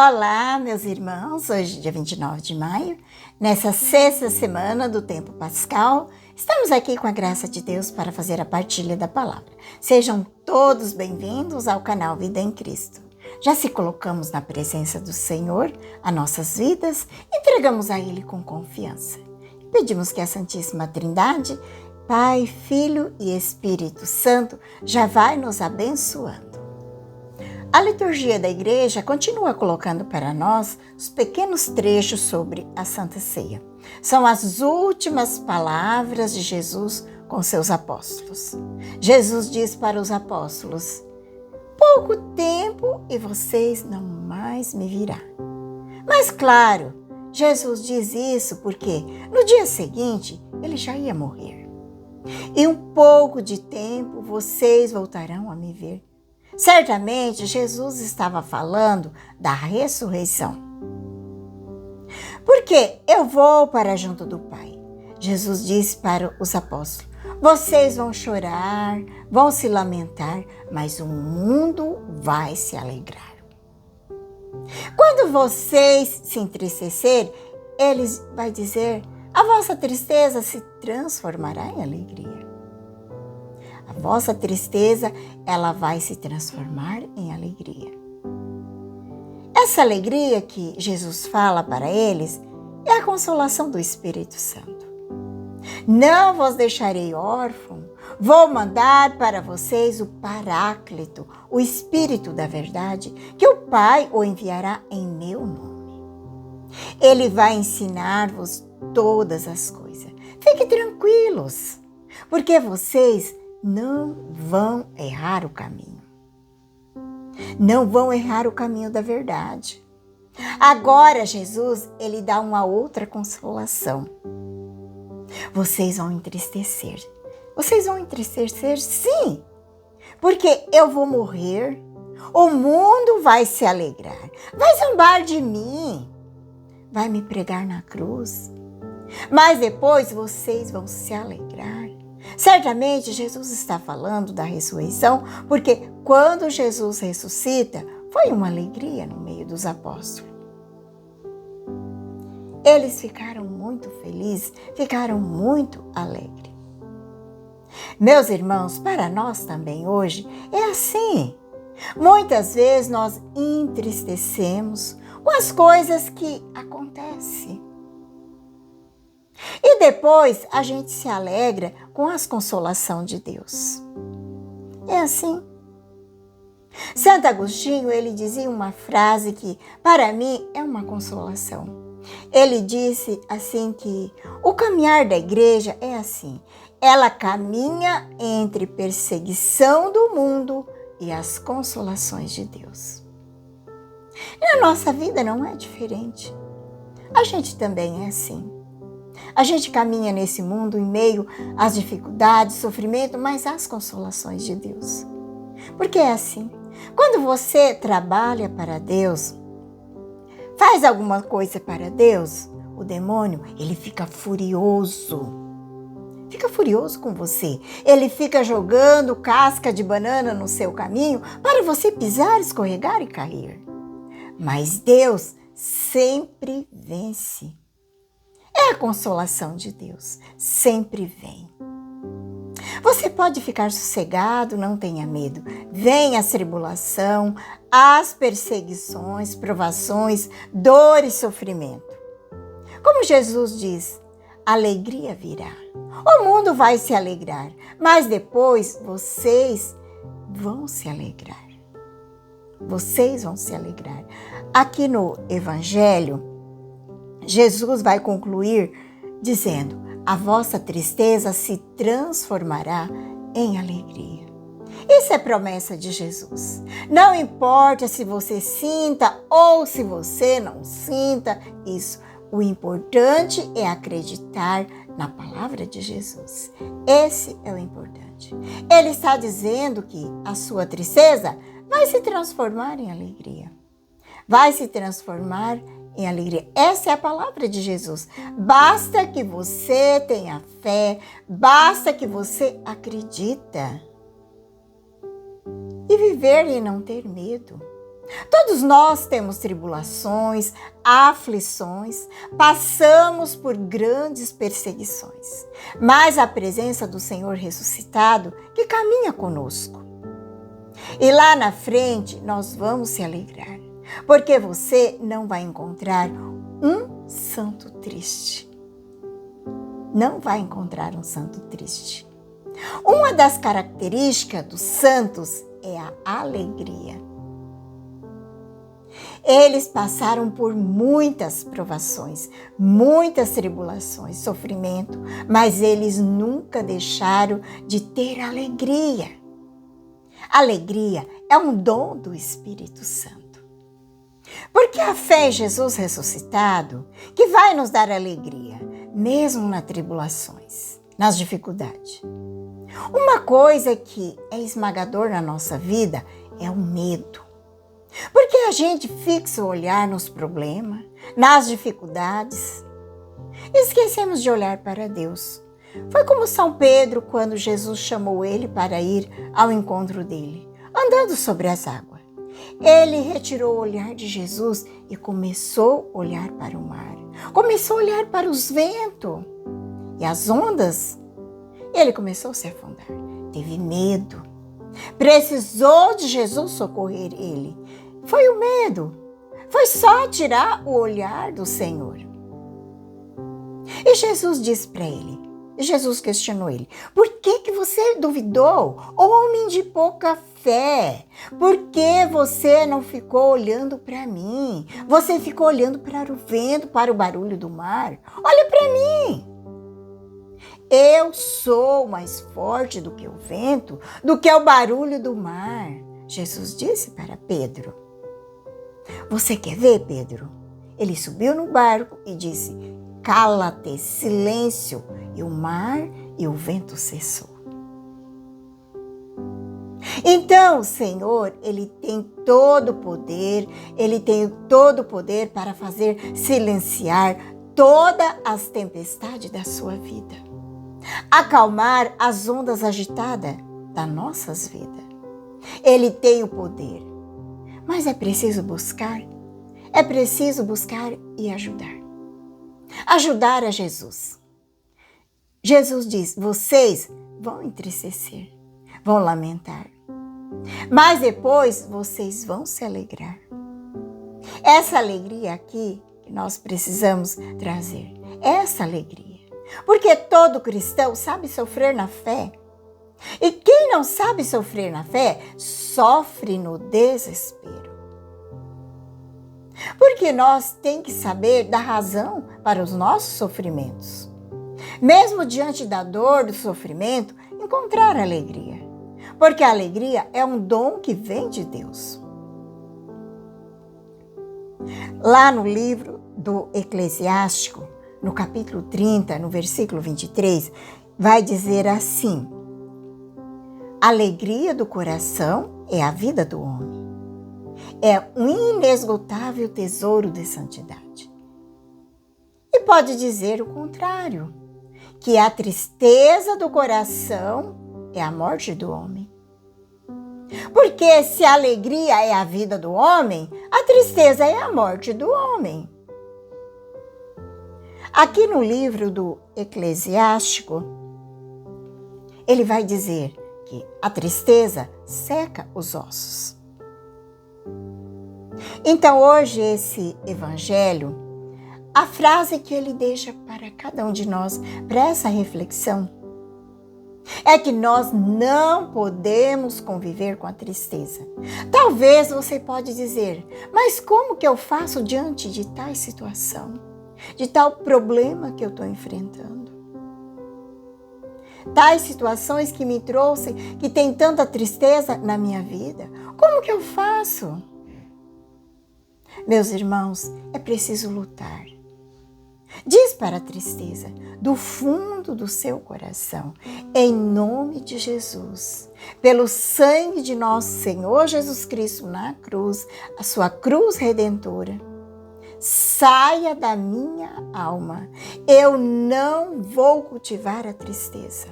Olá, meus irmãos, hoje dia 29 de maio, nessa sexta semana do tempo pascal, estamos aqui com a graça de Deus para fazer a partilha da palavra. Sejam todos bem-vindos ao canal Vida em Cristo. Já se colocamos na presença do Senhor, as nossas vidas, entregamos a Ele com confiança. Pedimos que a Santíssima Trindade, Pai, Filho e Espírito Santo, já vai nos abençoando. A liturgia da igreja continua colocando para nós os pequenos trechos sobre a Santa Ceia. São as últimas palavras de Jesus com seus apóstolos. Jesus diz para os apóstolos: pouco tempo e vocês não mais me virão. Mas claro, Jesus diz isso porque no dia seguinte ele já ia morrer. E um pouco de tempo vocês voltarão a me ver. Certamente, Jesus estava falando da ressurreição. Porque eu vou para junto do Pai. Jesus disse para os apóstolos: vocês vão chorar, vão se lamentar, mas o mundo vai se alegrar. Quando vocês se entristecerem, ele vai dizer: a vossa tristeza se transformará em alegria. A vossa tristeza, ela vai se transformar em alegria. Essa alegria que Jesus fala para eles é a consolação do Espírito Santo. Não vos deixarei órfão, vou mandar para vocês o Paráclito, o Espírito da verdade, que o Pai o enviará em meu nome. Ele vai ensinar-vos todas as coisas. Fiquem tranquilos, porque vocês não vão errar o caminho. Não vão errar o caminho da verdade. Agora Jesus, ele dá uma outra consolação. Vocês vão entristecer. Vocês vão entristecer, sim. Porque eu vou morrer. O mundo vai se alegrar. Vai zombar de mim. Vai me pregar na cruz. Mas depois vocês vão se alegrar. Certamente Jesus está falando da ressurreição, porque quando Jesus ressuscita, foi uma alegria no meio dos apóstolos. Eles ficaram muito felizes, ficaram muito alegres. Meus irmãos, para nós também hoje é assim. Muitas vezes nós entristecemos com as coisas que acontecem. E depois a gente se alegra com as consolações de Deus. É assim. Santo Agostinho, ele dizia uma frase que para mim é uma consolação. Ele disse assim que o caminhar da igreja é assim. Ela caminha entre perseguição do mundo e as consolações de Deus. E a nossa vida não é diferente. A gente também é assim. A gente caminha nesse mundo em meio às dificuldades, sofrimento, mas às consolações de Deus. Porque é assim. Quando você trabalha para Deus, faz alguma coisa para Deus, o demônio, ele fica furioso. Fica furioso com você. Ele fica jogando casca de banana no seu caminho para você pisar, escorregar e cair. Mas Deus sempre vence. É a consolação de Deus, sempre vem. Você pode ficar sossegado, não tenha medo. Vem a tribulação, as perseguições, provações, dor e sofrimento. Como Jesus diz, alegria virá. O mundo vai se alegrar, mas depois vocês vão se alegrar. Vocês vão se alegrar. Aqui no Evangelho, Jesus vai concluir dizendo: a vossa tristeza se transformará em alegria. Isso é promessa de Jesus. Não importa se você sinta ou se você não sinta isso. O importante é acreditar na palavra de Jesus. Esse é o importante. Ele está dizendo que a sua tristeza vai se transformar em alegria. Vai se transformar em alegria. Essa é a palavra de Jesus. Basta que você tenha fé, basta que você acredita. E viver e não ter medo. Todos nós temos tribulações, aflições, passamos por grandes perseguições, mas a presença do Senhor ressuscitado que caminha conosco. E lá na frente nós vamos se alegrar, porque você não vai encontrar um santo triste. Não vai encontrar um santo triste. Uma das características dos santos é a alegria. Eles passaram por muitas provações, muitas tribulações, sofrimento, mas eles nunca deixaram de ter alegria. Alegria é um dom do Espírito Santo. Porque a fé em Jesus ressuscitado que vai nos dar alegria, mesmo nas tribulações, nas dificuldades. Uma coisa que é esmagador na nossa vida é o medo. Porque a gente fixa o olhar nos problemas, nas dificuldades. Esquecemos de olhar para Deus. Foi como São Pedro quando Jesus chamou ele para ir ao encontro dele, andando sobre as águas. Ele retirou o olhar de Jesus e começou a olhar para o mar. Começou a olhar para os ventos e as ondas. Ele começou a se afundar. Teve medo. Precisou de Jesus socorrer ele. Foi o medo. Foi só tirar o olhar do Senhor. E Jesus disse para ele, Jesus questionou ele, por que você duvidou, homem de pouca fé? Por que você não ficou olhando para mim? Você ficou olhando para o vento, para o barulho do mar? Olha para mim. Eu sou mais forte do que o vento, do que o barulho do mar. Jesus disse para Pedro. Você quer ver, Pedro? Ele subiu no barco e disse, cala-te, silêncio. E o mar e o vento cessou. Então, o Senhor, Ele tem todo o poder, Ele tem todo o poder para fazer silenciar todas as tempestades da sua vida. Acalmar as ondas agitadas das nossas vidas. Ele tem o poder, mas é preciso buscar e ajudar. Ajudar a Jesus. Jesus diz, vocês vão entristecer, vão lamentar, mas depois vocês vão se alegrar. Essa alegria aqui que nós precisamos trazer, essa alegria. Porque todo cristão sabe sofrer na fé. E quem não sabe sofrer na fé, sofre no desespero. Porque nós temos que saber da razão para os nossos sofrimentos. Mesmo diante da dor, do sofrimento, encontrar alegria. Porque a alegria é um dom que vem de Deus. Lá no livro do Eclesiástico, no capítulo 30, no versículo 23, vai dizer assim: a alegria do coração é a vida do homem. É um inesgotável tesouro de santidade. E pode dizer o contrário, que a tristeza do coração é a morte do homem. Porque se a alegria é a vida do homem, a tristeza é a morte do homem. Aqui no livro do Eclesiástico, ele vai dizer que a tristeza seca os ossos. Então hoje esse evangelho, a frase que ele deixa para cada um de nós, para essa reflexão, é que nós não podemos conviver com a tristeza. Talvez você pode dizer, mas como que eu faço diante de tal situação, de tal problema que eu estou enfrentando? Tais situações que me trouxem, que tem tanta tristeza na minha vida, como que eu faço? Meus irmãos, é preciso lutar. Diz para a tristeza, do fundo do seu coração, em nome de Jesus, pelo sangue de nosso Senhor Jesus Cristo na cruz, a sua cruz redentora, saia da minha alma. Eu não vou cultivar a tristeza.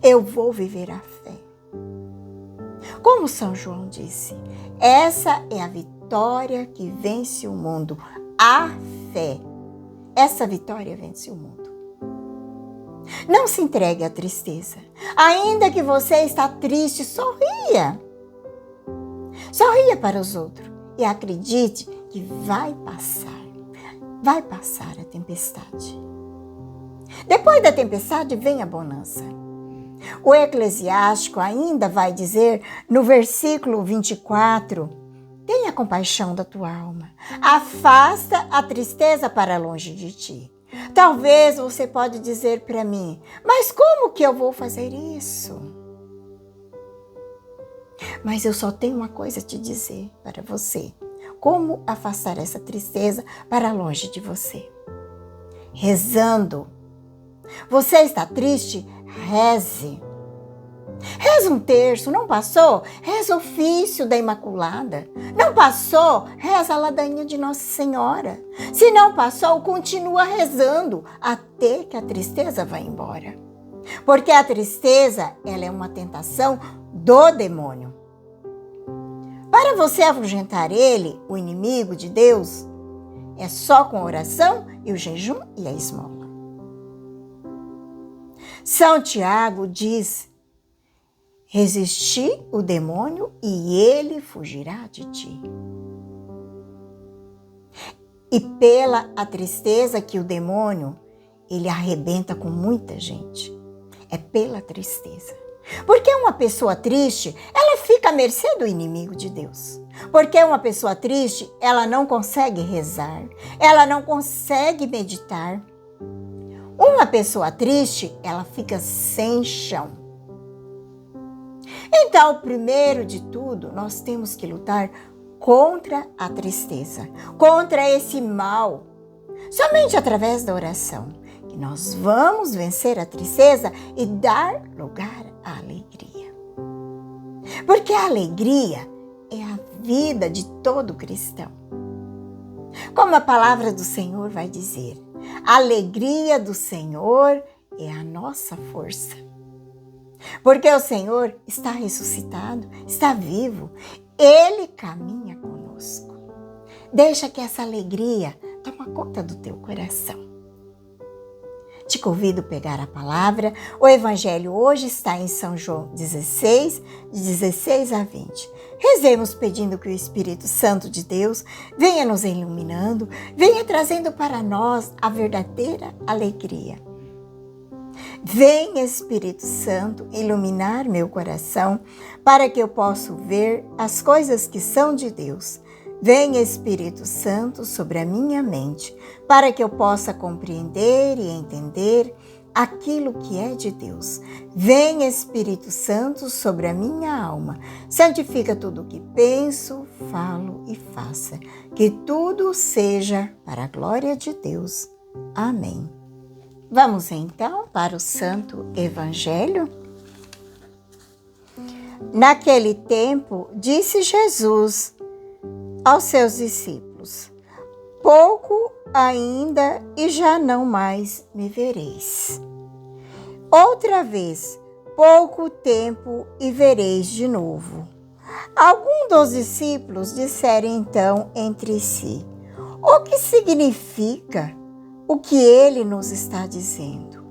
Eu vou viver a fé. Como São João disse, essa é a vitória que vence o mundo, a fé. Essa vitória vence o mundo. Não se entregue à tristeza. Ainda que você está triste, sorria. Sorria para os outros e acredite que vai passar. Vai passar a tempestade. Depois da tempestade vem a bonança. O Eclesiástico ainda vai dizer no versículo 24: tenha compaixão da tua alma, afasta a tristeza para longe de ti. Talvez você pode dizer para mim, mas como que eu vou fazer isso? Mas eu só tenho uma coisa a te dizer para você. Como afastar essa tristeza para longe de você? Rezando. Você está triste? Reze. Reza um terço, não passou? Reza o ofício da Imaculada. Não passou? Reza a ladainha de Nossa Senhora. Se não passou, continua rezando até que a tristeza vá embora. Porque a tristeza, ela é uma tentação do demônio. Para você afugentar ele, o inimigo de Deus, é só com a oração e o jejum e a esmola. São Tiago diz: resisti o demônio e ele fugirá de ti. E pela a tristeza que o demônio, ele arrebenta com muita gente. É pela tristeza. Porque uma pessoa triste, ela fica à mercê do inimigo de Deus. Porque uma pessoa triste, ela não consegue rezar, ela não consegue meditar. Uma pessoa triste, ela fica sem chão. Então, primeiro de tudo, nós temos que lutar contra a tristeza, contra esse mal. Somente através da oração que nós vamos vencer a tristeza e dar lugar à alegria. Porque a alegria é a vida de todo cristão. Como a palavra do Senhor vai dizer, a alegria do Senhor é a nossa força. Porque o Senhor está ressuscitado, está vivo, Ele caminha conosco. Deixa que essa alegria tome conta do teu coração. Te convido a pegar a palavra. O Evangelho hoje está em São João 16, de 16 a 20. Rezemos pedindo que o Espírito Santo de Deus venha nos iluminando, venha trazendo para nós a verdadeira alegria. Vem, Espírito Santo, iluminar meu coração para que eu possa ver as coisas que são de Deus. Vem, Espírito Santo, sobre a minha mente para que eu possa compreender e entender aquilo que é de Deus. Vem, Espírito Santo, sobre a minha alma. Santifica tudo o que penso, falo e faça. Que tudo seja para a glória de Deus. Amém. Vamos então para o Santo Evangelho. Naquele tempo, disse Jesus aos seus discípulos: pouco ainda e já não mais me vereis. Outra vez, pouco tempo e vereis de novo. Alguns dos discípulos disseram então entre si: o que significa o que ele nos está dizendo?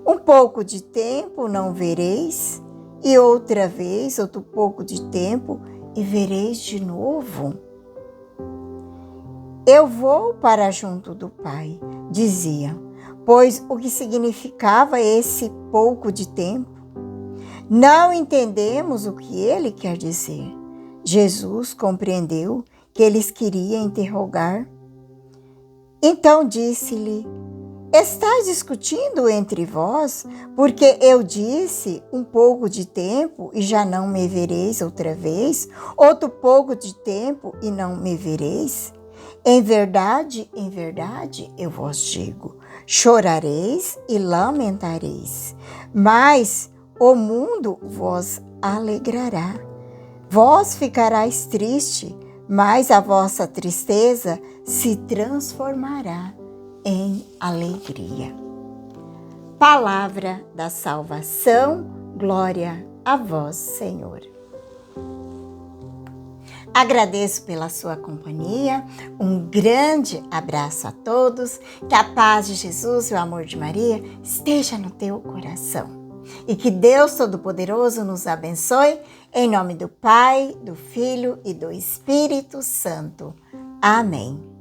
Um pouco de tempo não vereis, e outra vez, outro pouco de tempo, e vereis de novo? Eu vou para junto do Pai, dizia, pois o que significava esse pouco de tempo? Não entendemos o que ele quer dizer. Jesus compreendeu que eles queriam interrogar. Então disse-lhe: estáis discutindo entre vós, porque eu disse um pouco de tempo e já não me vereis outra vez, outro pouco de tempo e não me vereis? Em verdade, eu vos digo, chorareis e lamentareis, mas o mundo vos alegrará. Vós ficareis triste, mas a vossa tristeza se transformará em alegria. Palavra da salvação, glória a vós, Senhor. Agradeço pela sua companhia, um grande abraço a todos, que a paz de Jesus e o amor de Maria esteja no teu coração. E que Deus Todo-Poderoso nos abençoe, em nome do Pai, do Filho e do Espírito Santo. Amém.